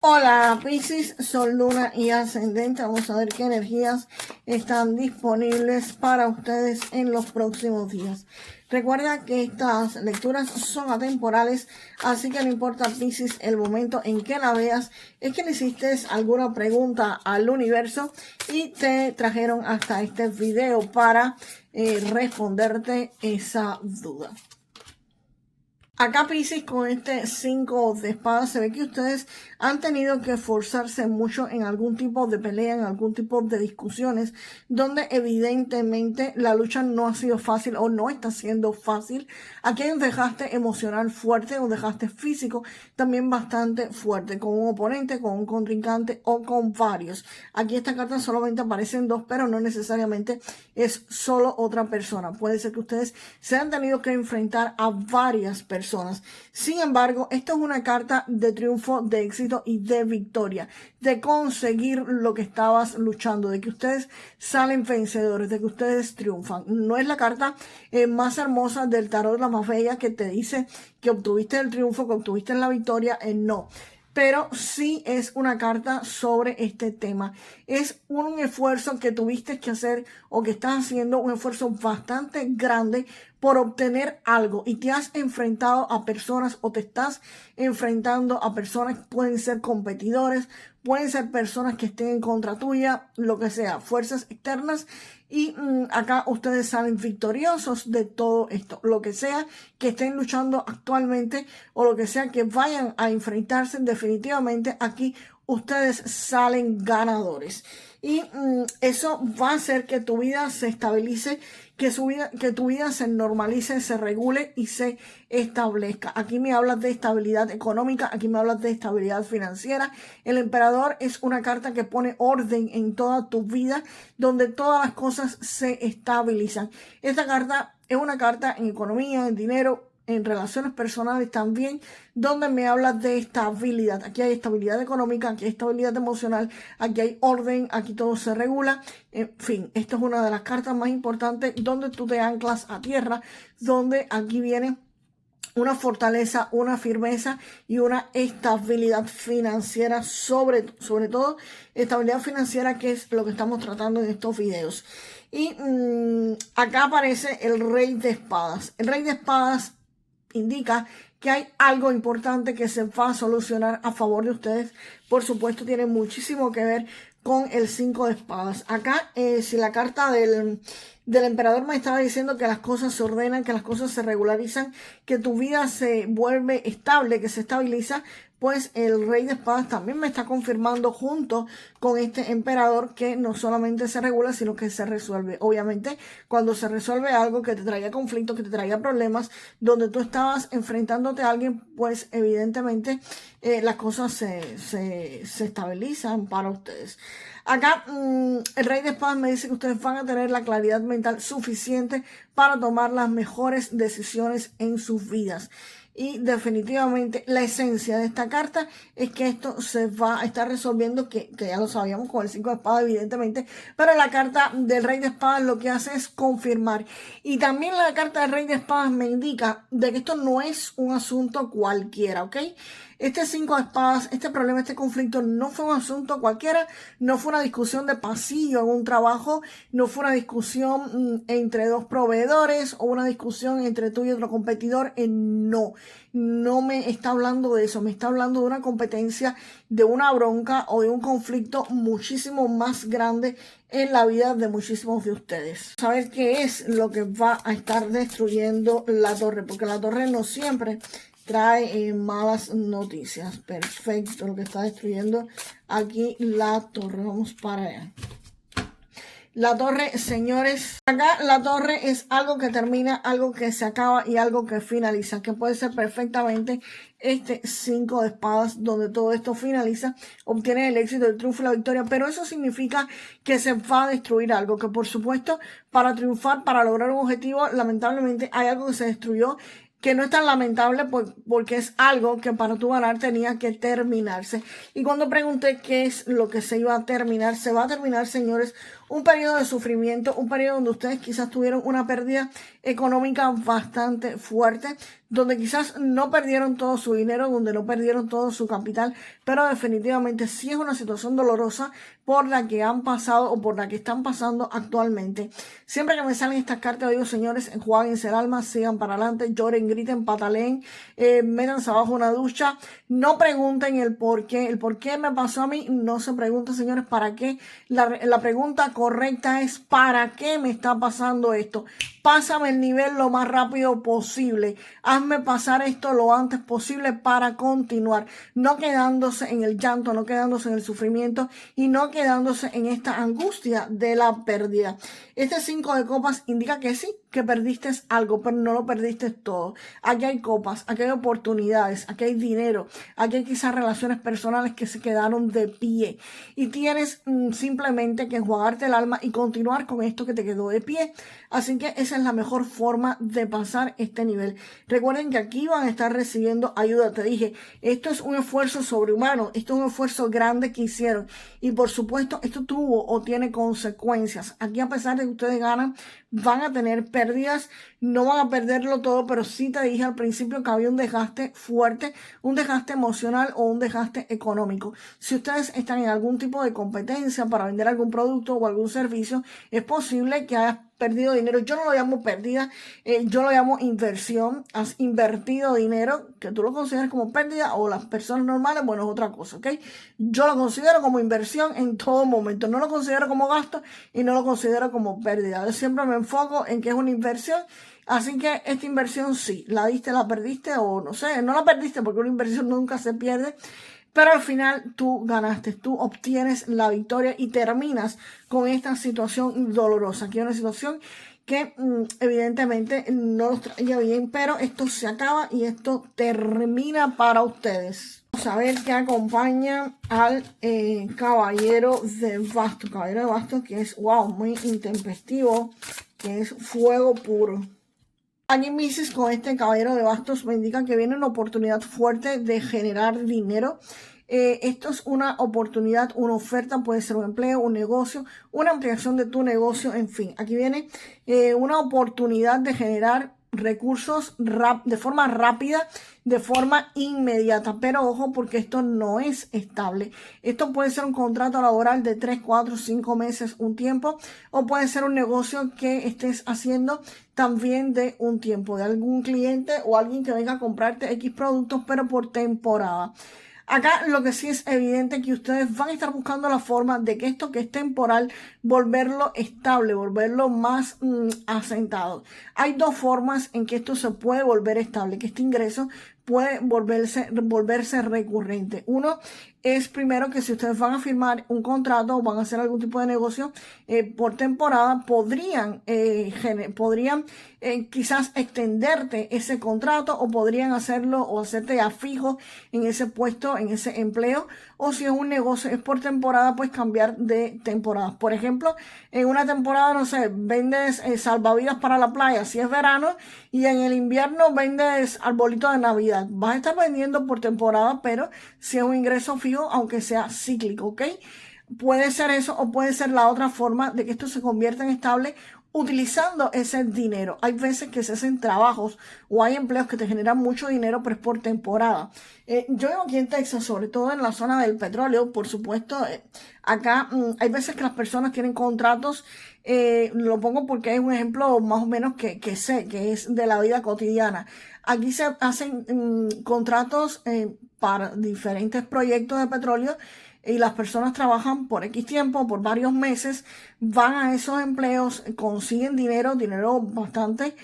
Hola Piscis, Sol, Luna y Ascendente. Vamos a ver qué energías están disponibles para ustedes en los próximos días. Recuerda que estas lecturas son atemporales, así que no importa Piscis el momento en que la veas, es que le hiciste alguna pregunta al universo y te trajeron hasta este video para responderte esa duda. Acá Piscis, con este 5 de espadas, se ve que ustedes han tenido que esforzarse mucho en algún tipo de pelea, en algún tipo de discusiones, donde evidentemente la lucha no ha sido fácil o no está siendo fácil. Aquí hay un desgaste emocional fuerte, un desgaste físico también bastante fuerte, con un oponente, con un contrincante o con varios. Aquí esta carta solamente aparecen dos, pero no necesariamente es solo otra persona. Puede ser que ustedes se han tenido que enfrentar a varias personas. Sin embargo, esto es una carta de triunfo, de éxito y de victoria, de conseguir lo que estabas luchando, de que ustedes salen vencedores, de que ustedes triunfan. No es la carta más hermosa del tarot, la más bella, que te dice que obtuviste el triunfo, que obtuviste la victoria, no. Pero sí es una carta sobre este tema. Es un esfuerzo que tuviste que hacer o que estás haciendo, un esfuerzo bastante grande por obtener algo y te has enfrentado a personas o te estás enfrentando a personas que pueden ser competidores, pueden ser personas que estén en contra tuya, lo que sea, fuerzas externas. Y acá ustedes salen victoriosos de todo esto, lo que sea que estén luchando actualmente o lo que sea que vayan a enfrentarse, definitivamente aquí ustedes salen ganadores. Y eso va a hacer que tu vida se estabilice, que tu vida se normalice, se regule y se establezca. Aquí me hablas de estabilidad económica, aquí me hablas de estabilidad financiera. El emperador es una carta que pone orden en toda tu vida, donde todas las cosas se estabilizan. Esta carta es una carta en economía, en dinero, en relaciones personales también, donde me hablas de estabilidad. Aquí hay estabilidad económica, aquí hay estabilidad emocional, aquí hay orden, aquí todo se regula. En fin, esto es una de las cartas más importantes donde tú te anclas a tierra, donde aquí viene una fortaleza, una firmeza y una estabilidad financiera, sobre todo estabilidad financiera, que es lo que estamos tratando en estos videos. Y acá aparece el Rey de Espadas. El Rey de Espadas indica que hay algo importante que se va a solucionar a favor de ustedes. Por supuesto, tiene muchísimo que ver con el 5 de espadas. Acá, si la carta del emperador me estaba diciendo que las cosas se ordenan, que las cosas se regularizan, que tu vida se vuelve estable, que se estabiliza, pues el Rey de Espadas también me está confirmando, junto con este emperador, que no solamente se regula, sino que se resuelve. Obviamente, cuando se resuelve algo que te traía conflictos, que te traía problemas, donde tú estabas enfrentándote a alguien, pues evidentemente las cosas se estabilizan para ustedes. Acá el Rey de Espadas me dice que ustedes van a tener la claridad mental suficiente para tomar las mejores decisiones en sus vidas. Y definitivamente la esencia de esta carta es que esto se va a estar resolviendo, que ya lo sabíamos con el 5 de espadas, evidentemente, pero la carta del Rey de Espadas lo que hace es confirmar. Y también la carta del Rey de Espadas me indica de que esto no es un asunto cualquiera, ¿ok? Este 5 de espadas, este problema, este conflicto no fue un asunto cualquiera, no fue una discusión de pasillo en un trabajo, no fue una discusión entre dos proveedores o una discusión entre tú y otro competidor. No me está hablando de eso, me está hablando de una competencia, de una bronca o de un conflicto muchísimo más grande en la vida de muchísimos de ustedes. Saber qué es lo que va a estar destruyendo la torre, porque la torre no siempre trae malas noticias. Perfecto, lo que está destruyendo aquí la torre. Vamos para allá. La torre, señores, acá la torre es algo que termina, algo que se acaba y algo que finaliza, que puede ser perfectamente este 5 de espadas, donde todo esto finaliza, obtiene el éxito, el triunfo y la victoria. Pero eso significa que se va a destruir algo, que por supuesto, para triunfar, para lograr un objetivo, lamentablemente hay algo que se destruyó, que no es tan lamentable porque es algo que para tu ganar tenía que terminarse. Y cuando pregunté qué es lo que se iba a terminar, se va a terminar, señores, un periodo de sufrimiento, un periodo donde ustedes quizás tuvieron una pérdida económica bastante fuerte, donde quizás no perdieron todo su dinero, donde no perdieron todo su capital, pero definitivamente sí es una situación dolorosa por la que han pasado o por la que están pasando actualmente. Siempre que me salen estas cartas, digo, señores, enjuáguense el alma, sigan para adelante, lloren, griten, pataleen, métanse abajo una ducha, no pregunten el por qué me pasó a mí, no se pregunten, señores, para qué. La pregunta correcta es, ¿para qué me está pasando esto? Pásame el nivel lo más rápido posible. Hazme pasar esto lo antes posible para continuar. No quedándose en el llanto, no quedándose en el sufrimiento y no quedándose en esta angustia de la pérdida. Este 5 de copas indica que sí, que perdiste algo, pero no lo perdiste todo. Aquí hay copas, aquí hay oportunidades, aquí hay dinero, aquí hay quizás relaciones personales que se quedaron de pie. Y tienes simplemente que enjuagarte el alma y continuar con esto que te quedó de pie. Así que esa es la mejor forma de pasar este nivel. Recuerden que aquí van a estar recibiendo ayuda. Te dije, esto es un esfuerzo sobrehumano, esto es un esfuerzo grande que hicieron. Y por supuesto, esto tuvo o tiene consecuencias. Aquí, a pesar de que ustedes ganan, van a tener pérdidas, no van a perderlo todo, pero sí te dije al principio que había un desgaste fuerte, un desgaste emocional o un desgaste económico. Si ustedes están en algún tipo de competencia para vender algún producto o algún servicio, es posible que hayas perdido dinero. Yo no lo llamo pérdida, yo lo llamo inversión. Has invertido dinero, que tú lo consideres como pérdida, o las personas normales, bueno, es otra cosa, ¿ok? Yo lo considero como inversión en todo momento. No lo considero como gasto y no lo considero como pérdida. Yo siempre me enfoco en que es una inversión. Así que esta inversión sí, la diste, la perdiste, o no sé, no la perdiste porque una inversión nunca se pierde. Pero al final tú ganaste, tú obtienes la victoria y terminas con esta situación dolorosa. Aquí hay una situación que evidentemente no los traía bien, pero esto se acaba y esto termina para ustedes. Vamos a ver qué acompaña al Caballero de Bastos. Caballero de Bastos que es, wow, muy intempestivo, que es fuego puro. Aquí Missis con este Caballero de Bastos me indica que viene una oportunidad fuerte de generar dinero. Esto es una oportunidad, una oferta, puede ser un empleo, un negocio, una ampliación de tu negocio, en fin. Aquí viene una oportunidad de generar recursos de forma rápida, de forma inmediata, pero ojo porque esto no es estable. Esto puede ser un contrato laboral de 3, 4, 5 meses, un tiempo, o puede ser un negocio que estés haciendo también de un tiempo, de algún cliente o alguien que venga a comprarte X productos, pero por temporada. Acá lo que sí es evidente que ustedes van a estar buscando la forma de que esto que es temporal, volverlo estable, volverlo más asentado. Hay dos formas en que esto se puede volver estable, que este ingreso puede volverse recurrente. Uno es primero que si ustedes van a firmar un contrato o van a hacer algún tipo de negocio por temporada, podrían quizás extenderte ese contrato o podrían hacerlo o hacerte a fijo en ese puesto, en ese empleo. O si es un negocio, es por temporada, pues cambiar de temporada. Por ejemplo, en una temporada, no sé, vendes salvavidas para la playa, si es verano, y en el invierno vendes arbolito de Navidad. Vas a estar vendiendo por temporada, pero si es un ingreso fijo, aunque sea cíclico, ¿ok? Puede ser eso o puede ser la otra forma de que esto se convierta en estable utilizando ese dinero. Hay veces que se hacen trabajos o hay empleos que te generan mucho dinero, pero es por temporada. Yo vivo aquí en Texas, sobre todo en la zona del petróleo, por supuesto. Acá hay veces que las personas tienen contratos, lo pongo porque es un ejemplo más o menos que sé, que es de la vida cotidiana. Aquí se hacen contratos para diferentes proyectos de petróleo y las personas trabajan por X tiempo, por varios meses, van a esos empleos, consiguen dinero bastante,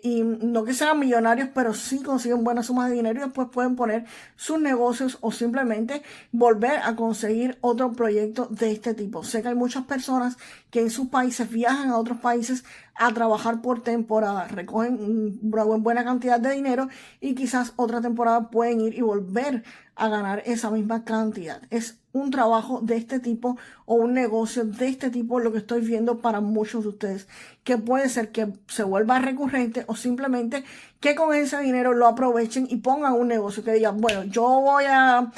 y no que sean millonarios, pero sí consiguen buenas sumas de dinero y después pueden poner sus negocios o simplemente volver a conseguir otro proyecto de este tipo. Sé que hay muchas personas que en sus países viajan a otros países a trabajar por temporada, recogen una buena cantidad de dinero y quizás otra temporada pueden ir y volver a ganar esa misma cantidad. Es un trabajo de este tipo o un negocio de este tipo lo que estoy viendo para muchos de ustedes, que puede ser que se vuelva recurrente o simplemente que con ese dinero lo aprovechen y pongan un negocio que digan, bueno, yo voy a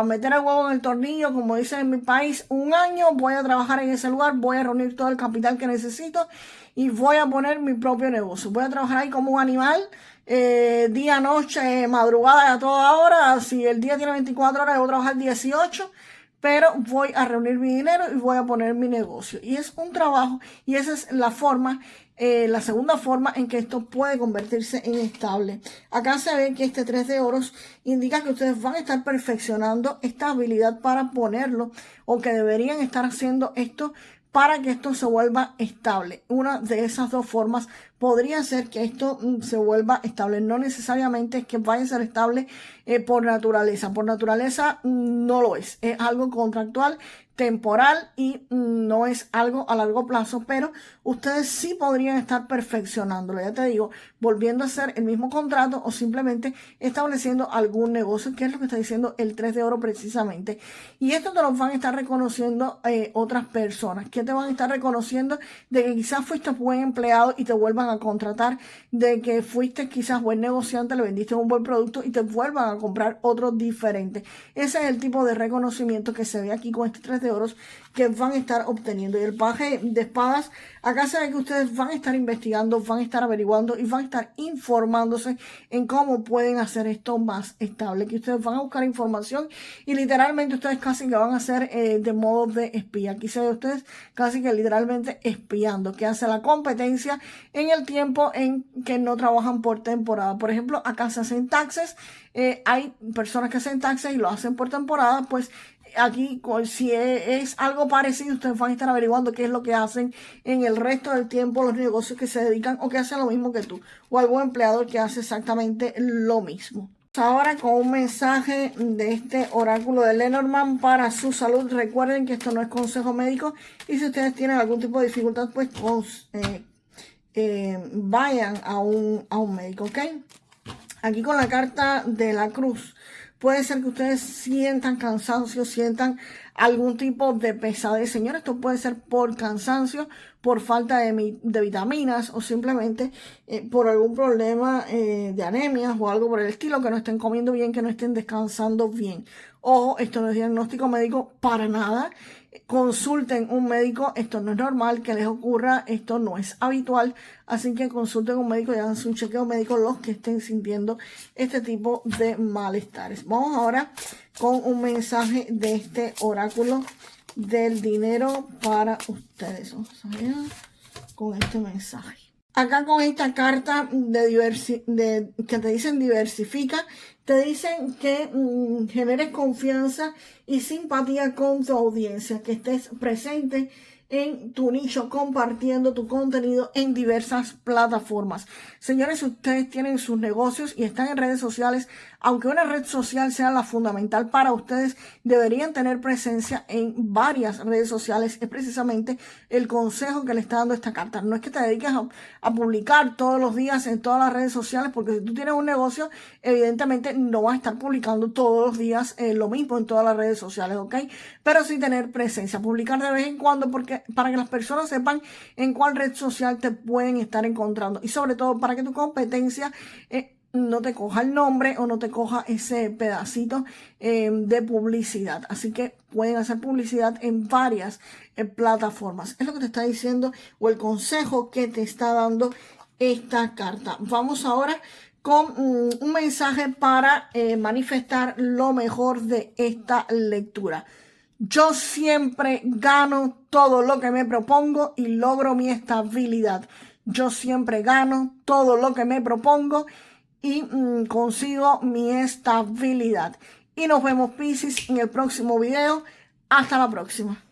meter el huevo en el tornillo, como dicen en mi país, un año, voy a trabajar en ese lugar, voy a reunir todo el capital que necesito y voy a poner mi propio negocio. Voy a trabajar ahí como un animal, día, noche, madrugada, a toda hora. Si el día tiene 24 horas, voy a trabajar 18, pero voy a reunir mi dinero y voy a poner mi negocio. Y es un trabajo y esa es la forma, la segunda forma en que esto puede convertirse en estable. Acá se ve que este 3 de oros indica que ustedes van a estar perfeccionando esta habilidad para ponerlo o que deberían estar haciendo esto para que esto se vuelva estable. Una de esas dos formas podría ser que esto se vuelva estable. No necesariamente es que vaya a ser estable por naturaleza. Por naturaleza no lo es. Es algo contractual, temporal y no es algo a largo plazo, pero ustedes sí podrían estar perfeccionándolo. Ya te digo, volviendo a hacer el mismo contrato o simplemente estableciendo algún negocio, que es lo que está diciendo el 3 de oro precisamente. Y esto te lo van a estar reconociendo otras personas, que te van a estar reconociendo de que quizás fuiste buen empleado y te vuelvan a contratar, de que fuiste quizás buen negociante, le vendiste un buen producto y te vuelvan a comprar otro diferente. Ese es el tipo de reconocimiento que se ve aquí con este 3 de oros que van a estar obteniendo. Y el paje de espadas, acá se ve que ustedes van a estar investigando, van a estar averiguando y van a estar informándose en cómo pueden hacer esto más estable, que ustedes van a buscar información y literalmente ustedes casi que van a hacer de modo de espía. Aquí se ve ustedes casi que literalmente espiando, que hace la competencia en el tiempo en que no trabajan por temporada. Por ejemplo, acá se hacen taxes, hay personas que hacen taxes y lo hacen por temporada, pues aquí, si es algo parecido, ustedes van a estar averiguando qué es lo que hacen en el resto del tiempo los negocios que se dedican o que hacen lo mismo que tú, o algún empleador que hace exactamente lo mismo. Ahora con un mensaje de este oráculo de Lenormand para su salud. Recuerden que esto no es consejo médico y si ustedes tienen algún tipo de dificultad, pues vayan a un médico, ¿ok? Aquí con la carta de la cruz. Puede ser que ustedes sientan cansancio, sientan algún tipo de pesadez. Señores, esto puede ser por cansancio, por falta de vitaminas o simplemente por algún problema de anemias o algo por el estilo, que no estén comiendo bien, que no estén descansando bien. Ojo, esto no es diagnóstico médico para nada. Consulten un médico, esto no es normal que les ocurra, esto no es habitual, así que consulten un médico y hagan un chequeo médico los que estén sintiendo este tipo de malestares. Vamos ahora con un mensaje de este oráculo del dinero para ustedes. Vamos a ver con este mensaje. Acá con esta carta que te dicen diversifica, te dicen que generes confianza y simpatía con tu audiencia, que estés presente en tu nicho compartiendo tu contenido en diversas plataformas. Señores, si ustedes tienen sus negocios y están en redes sociales, aunque una red social sea la fundamental para ustedes, deberían tener presencia en varias redes sociales. Es precisamente el consejo que le está dando esta carta. No es que te dediques a publicar todos los días en todas las redes sociales, porque si tú tienes un negocio, evidentemente no vas a estar publicando todos los días lo mismo en todas las redes sociales, ¿ok? Pero sí tener presencia, publicar de vez en cuando, porque para que las personas sepan en cuál red social te pueden estar encontrando y sobre todo para que tu competencia no te coja el nombre o no te coja ese pedacito de publicidad. Así que pueden hacer publicidad en varias plataformas. Es lo que te está diciendo o el consejo que te está dando esta carta. Vamos ahora con un mensaje para manifestar lo mejor de esta lectura. Yo siempre gano todo lo que me propongo y logro mi estabilidad. Yo siempre gano todo lo que me propongo y consigo mi estabilidad. Y nos vemos, Piscis, en el próximo video. Hasta la próxima.